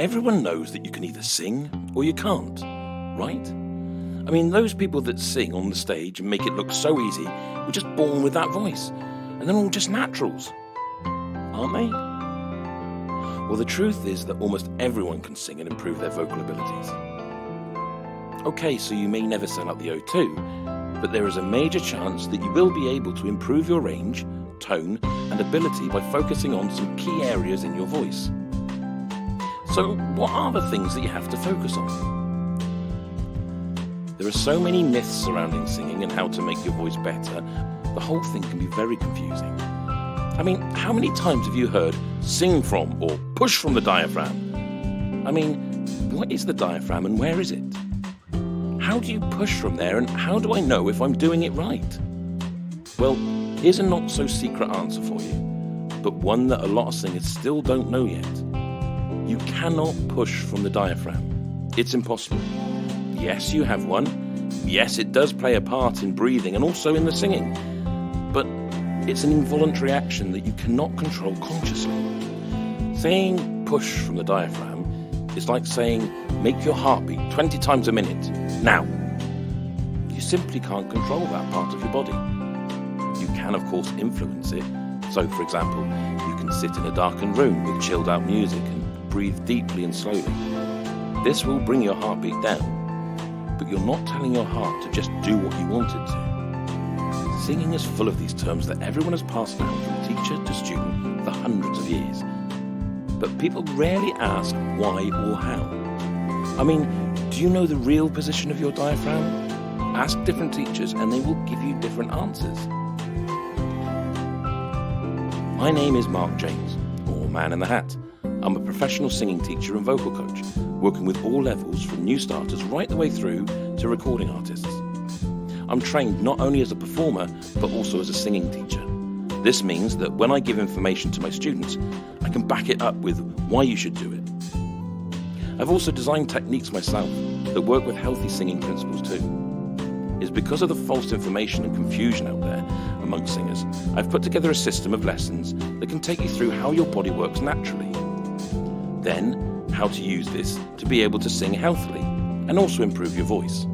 everyone knows that you can either sing or you can't, right? I mean, those people that sing on the stage and make it look so easy were just born with that voice, and they're all just naturals, aren't they? Well, the truth is that almost everyone can sing and improve their vocal abilities. Okay, so you may never sell out the O2, but there is a major chance that you will be able to improve your range, tone, and ability by focusing on some key areas in your voice. So, what are the things that you have to focus on? There are so many myths surrounding singing and how to make your voice better, the whole thing can be very confusing. I mean, how many times have you heard sing from or push from the diaphragm? I mean, what is the diaphragm and where is it? How do you push from there, and how do I know if I'm doing it right? Well, here's a not-so-secret answer for you, but one that a lot of singers still don't know yet. You cannot push from the diaphragm. It's impossible. Yes, you have one. Yes, it does play a part in breathing and also in the singing, but it's an involuntary action that you cannot control consciously. Saying push from the diaphragm is like saying make your heart beat 20 times a minute, now. You simply can't control that part of your body. You can, of course, influence it. So, for example, you can sit in a darkened room with chilled out music and breathe deeply and slowly. This will bring your heartbeat down, but you're not telling your heart to just do what you want it to. Singing is full of these terms that everyone has passed down from teacher to student for hundreds of years. But people rarely ask why or how. I mean, do you know the real position of your diaphragm? Ask different teachers and they will give you different answers. My name is Mark James, or Man in the Hat. I'm a professional singing teacher and vocal coach, working with all levels from new starters right the way through to recording artists. I'm trained not only as a performer, but also as a singing teacher. This means that when I give information to my students, I can back it up with why you should do it. I've also designed techniques myself that work with healthy singing principles too. It's because of the false information and confusion out there amongst singers, I've put together a system of lessons that can take you through how your body works naturally. Then, how to use this to be able to sing healthily and also improve your voice.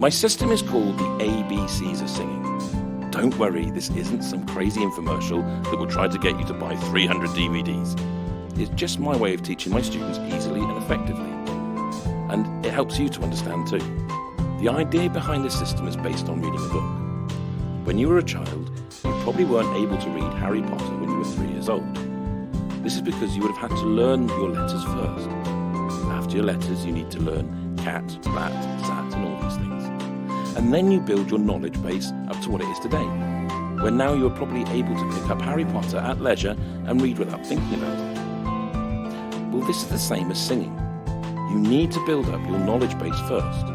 My system is called the ABCs of singing. Don't worry, this isn't some crazy infomercial that will try to get you to buy 300 DVDs. It's just my way of teaching my students easily and effectively. And it helps you to understand too. The idea behind this system is based on reading a book. When you were a child, you probably weren't able to read Harry Potter when you were 3 years old. This is because you would have had to learn your letters first. After your letters, you need to learn cat, rat, sat, and all these things. And then you build your knowledge base up to what it is today, where now you are probably able to pick up Harry Potter at leisure and read without thinking about it. Well, this is the same as singing. You need to build up your knowledge base first.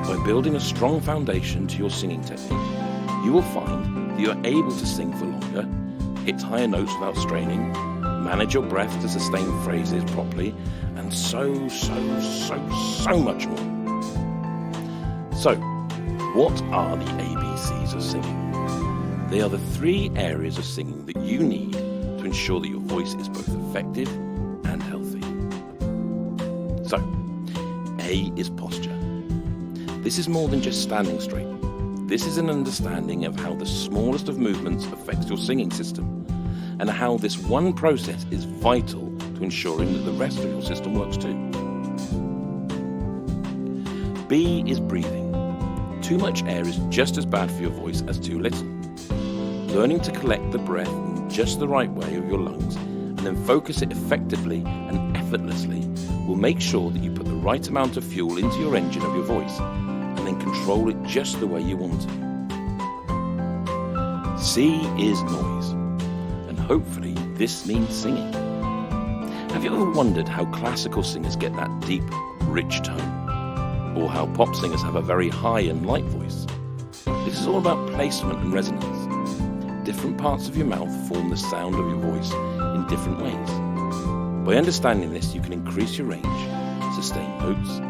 By building a strong foundation to your singing technique, you will find that you are able to sing for longer, hit higher notes without straining, manage your breath to sustain phrases properly, and so much more. So, what are the ABCs of singing? They are the 3 areas of singing that you need to ensure that your voice is both effective and healthy. So, A is posture. This is more than just standing straight. This is an understanding of how the smallest of movements affects your singing system, and how this one process is vital to ensuring that the rest of your system works too. B is breathing. Too much air is just as bad for your voice as too little. Learning to collect the breath in just the right way of your lungs and then focus it effectively and effortlessly will make sure that you put the right amount of fuel into your engine of your voice and then control it just the way you want to. C is noise, and hopefully this means singing. Have you ever wondered how classical singers get that deep, rich tone? Or how pop singers have a very high and light voice? This is all about placement and resonance. Different parts of your mouth form the sound of your voice in different ways. By understanding this, you can increase your range, sustain notes,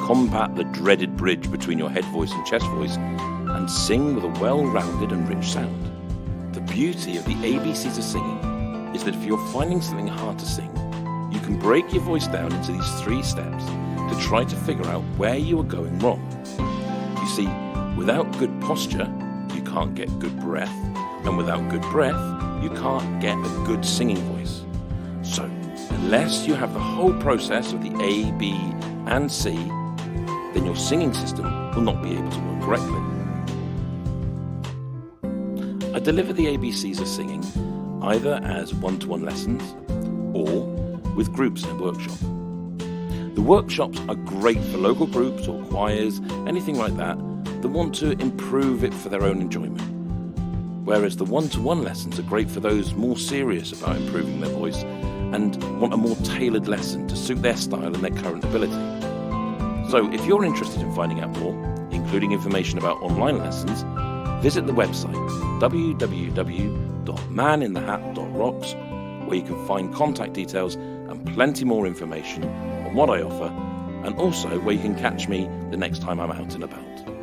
combat the dreaded bridge between your head voice and chest voice, and sing with a well-rounded and rich sound. The beauty of the ABCs of singing is that if you're finding something hard to sing, you can break your voice down into these 3 steps to try to figure out where you are going wrong. You see, without good posture, you can't get good breath, and without good breath, you can't get a good singing voice. So, unless you have the whole process of the A, B, and C, then your singing system will not be able to work correctly. I deliver the ABCs of singing either as one-to-one lessons or with groups in a workshop. The workshops are great for local groups or choirs, anything like that want to improve it for their own enjoyment. Whereas the one-to-one lessons are great for those more serious about improving their voice and want a more tailored lesson to suit their style and their current ability. So if you're interested in finding out more, including information about online lessons, visit the website www.maninthehat.rocks, where you can find contact details and plenty more information on what I offer, and also where you can catch me the next time I'm out and about.